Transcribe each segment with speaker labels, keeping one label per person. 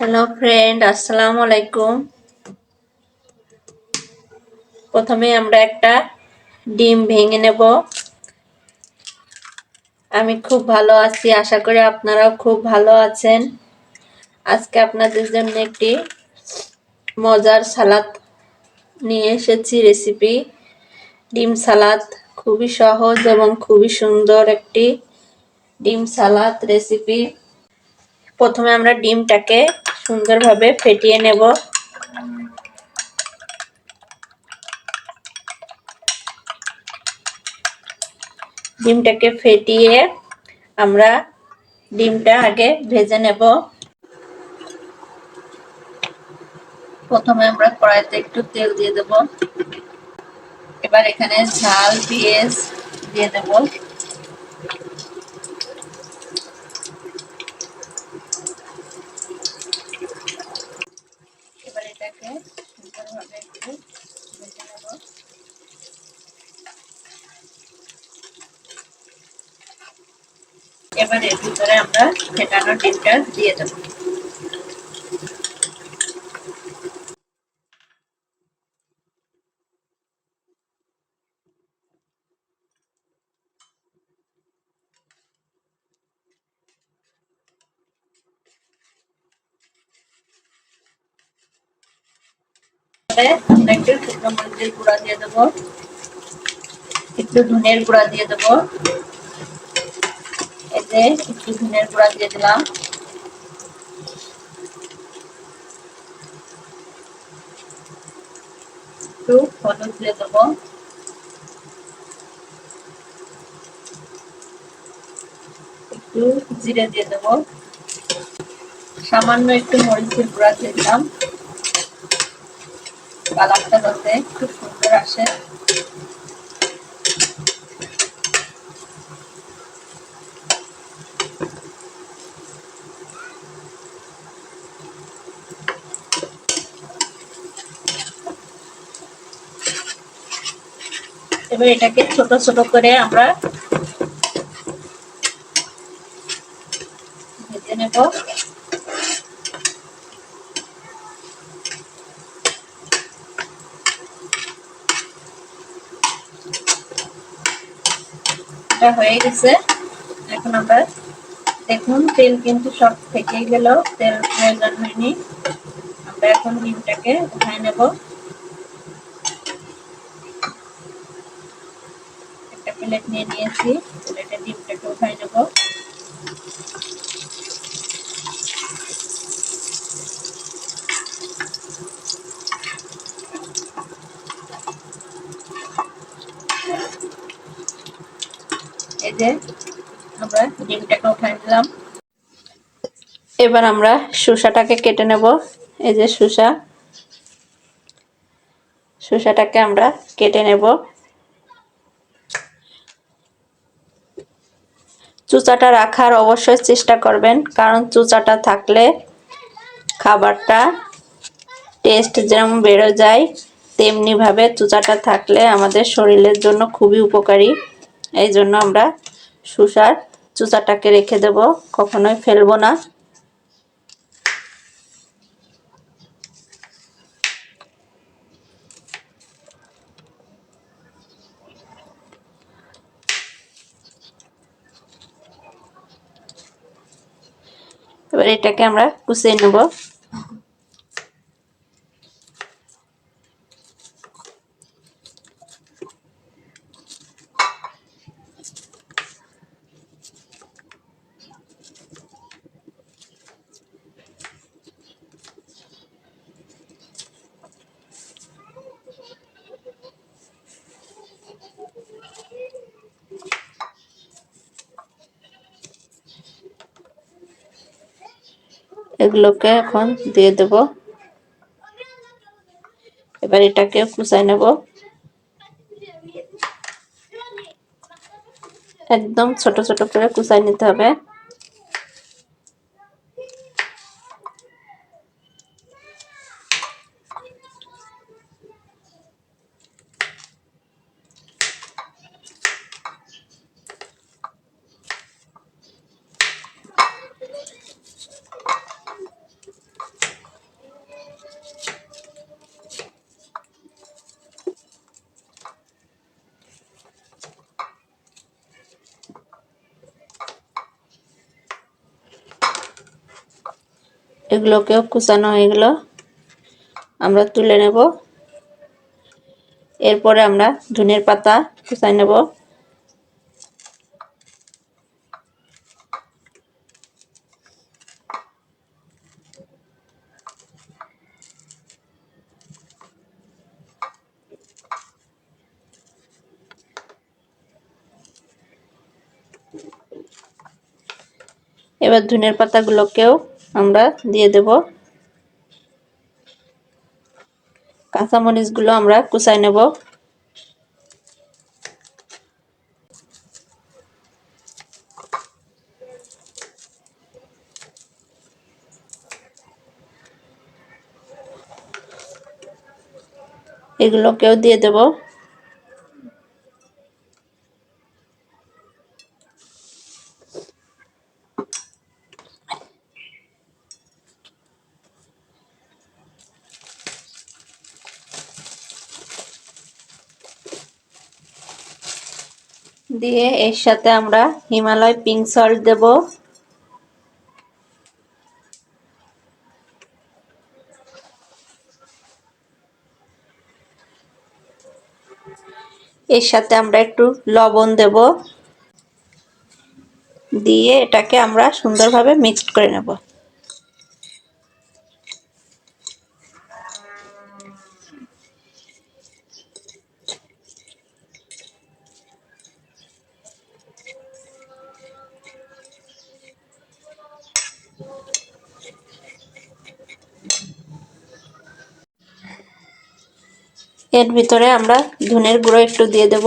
Speaker 1: Hello friend, আসসালামু আলাইকুম। প্রথমে আমরা একটা ডিম ভেঙে নেব। আমি খুব ভালো আছি, আশা করি আপনারাও খুব ভালো আছেন। আজকে আপনাদের জন্য একটি মজার সালাদ নিয়ে এসেছি রেসিপি। ডিম সালাদ খুবই সহজ এবং খুবই সুন্দর একটি ডিম সালাদ রেসিপি। প্রথমে আমরা ডিমটাকে সুন্দরভাবে ফেটিয়ে নেব। ডিমটাকে ফেটিয়ে আমরা ডিমটা আগে ভেজে নেব। প্রথমে আমরা কড়াইতে একটু তেল দিয়ে দেব। এবার এখানে ঝাল পেঁয়াজ দিয়ে দেব। এবার এটাকে সুন্দরভাবে একটু ভেজে নেব। এবার এর ভিতরে আমরা ফেটানো ডিমটা দিয়ে দেব। আমরা একটু শুকনো মরিচের গুঁড়া দিয়ে দেব, একটু ধনের গুঁড়া দিয়ে দেব। এতে একটু ধনের গুঁড়া দিয়ে দিলাম, একটু হলুদ দিয়ে দেব, একটু জিরে দিয়ে দেব, সামান্য একটু মরিচের গুঁড়া দিয়ে দিলাম, কালারটা যাতে খুব সুন্দর আসে। এবার এটাকে ছোট ছোট করে আমরা ভেজে নেব। এটা হয়ে গেছে। এখন আমরা দেখুন তেল কিন্তু সব থেকে গেল, তেল প্রয়োজন হয়নি। আমরা এখন ডিমটাকে উঠায় নেব। একটা প্লেট নিয়ে নিয়েছি, প্লেটে ডিমটাকে উঠায় নেব। এই যে আমরা ডিমটাকে উঠায় নিলাম। এবার আমরা শসাটাকে কেটে নেব। এই যে শসাটাকে আমরা কেটে নেব। চুচাটা রাখার অবশ্যই চেষ্টা করবেন, কারণ চুচাটা থাকলে খাবারটা টেস্ট যেমন বেড়ে যায়, তেমনি ভাবে চুচাটা থাকলে আমাদের শরীরের জন্য খুবই উপকারী। এই জন্য আমরা শসার চুচাটাকে রেখে দেব, কখনোই ফেলবো না। এবার এটাকে আমরা কুচিয়ে নেব। এগুলোকে এখন দিয়ে দেব। এবার এটাকে কুচাই নেব। একদম ছোট ছোট করে কুচাই নিতে হবে। এগুলোকেও কুচানো হয়ে গেল, আমরা তুলে নেব। এরপরে আমরা ধনিয়ার পাতা কুচাই নেব। এবার ধনিয়ার পাতাগুলোকেও আমরা দিয়ে দেব। কাঁচামরিচগুলো আমরা কুচাই নেব। এগুলোকেও দিয়ে দেব। দিয়ে এর সাথে আমরা হিমালয় পিঙ্ক সল্ট দেব। এর সাথে আমরা একটু লবণ দেব। দিয়ে এটাকে আমরা সুন্দরভাবে মিক্সড করে নেব। এর ভিতরে আমরা ধনের গুঁড়ো একটু দিয়ে দেব।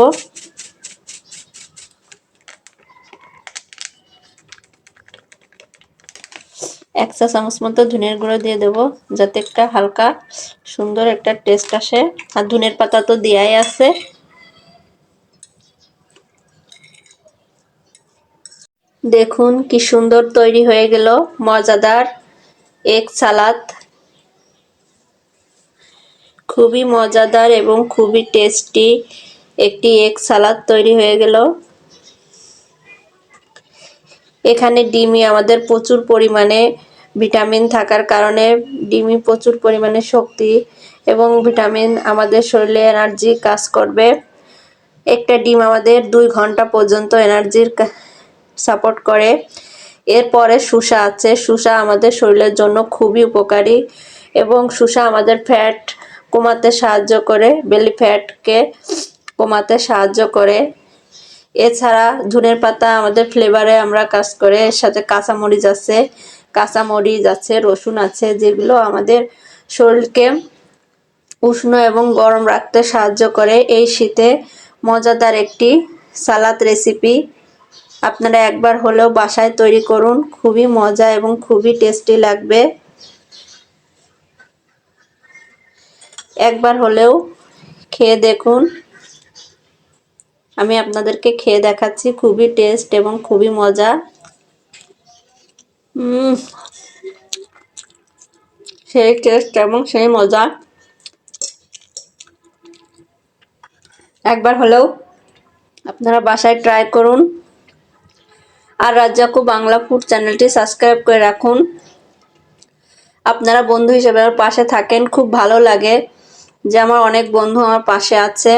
Speaker 1: এক চা চামচ মতো ধনের গুঁড়ো দিয়ে দেব, যাতে একটা হালকা সুন্দর একটা টেস্ট আসে। আর ধনের পাতা তো দেয়াই আছে। দেখুন কি সুন্দর তৈরি হয়ে গেল মজাদার এগ সালাদ। খুবই মজাদার এবং খুবই টেস্টি একটি এগ সালাদ তৈরি হয়ে গেল। এখানে ডিমই আমাদের প্রচুর পরিমাণে ভিটামিন থাকার কারণে, ডিমই প্রচুর পরিমাণে শক্তি এবং ভিটামিন আমাদের শরীরে এনার্জি কাজ করবে। একটা ডিম আমাদের 2 ঘন্টা পর্যন্ত এনার্জির সাপোর্ট করে। এরপরে শসা আছে। শসা আমাদের শরীরের জন্য খুবই উপকারী এবং শসা আমাদের ফ্যাট কমাতে সাহায্য করে, বেলি ফ্যাটকে কমাতে সাহায্য করে। এছাড়া ধনের পাতা আমাদের ফ্লেভারে আমরা কাজ করে। এর সাথে কাঁচামরিচ আছে, রসুন আছে, যেগুলো আমাদের শরীরকে উষ্ণ এবং গরম রাখতে সাহায্য করে। এই শীতে মজাদার একটি সালাদ রেসিপি আপনারা একবার হলেও বাসায় তৈরি করুন। খুবই মজা এবং খুবই টেস্টি লাগবে। একবার হলেও খেয়ে দেখুন। আমি আপনাদেরকে খেয়ে দেখাচ্ছি। খুবই টেস্ট এবং খুবই মজা। সেই টেস্ট এবং সেই মজা। একবার হলেও আপনারা বাসায় ট্রাই করুন। আর রাজ্জাকু বাংলা ফুড চ্যানেলটি সাবস্ক্রাইব করে রাখুন। আপনারা বন্ধু হিসেবে আমার পাশে থাকেন, খুব ভালো লাগে যে আমার অনেক বন্ধু আমার পাশে আছে।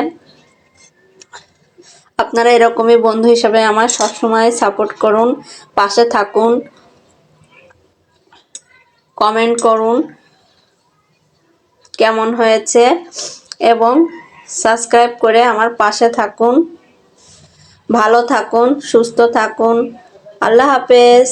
Speaker 1: আপনারা এরকমই বন্ধু হিসেবে আমার সবসময় সাপোর্ট করুন, পাশে থাকুন, কমেন্ট করুন কেমন হয়েছে এবং সাবস্ক্রাইব করে আমার পাশে থাকুন। ভালো থাকুন, সুস্থ থাকুন। আল্লাহ হাফেজ।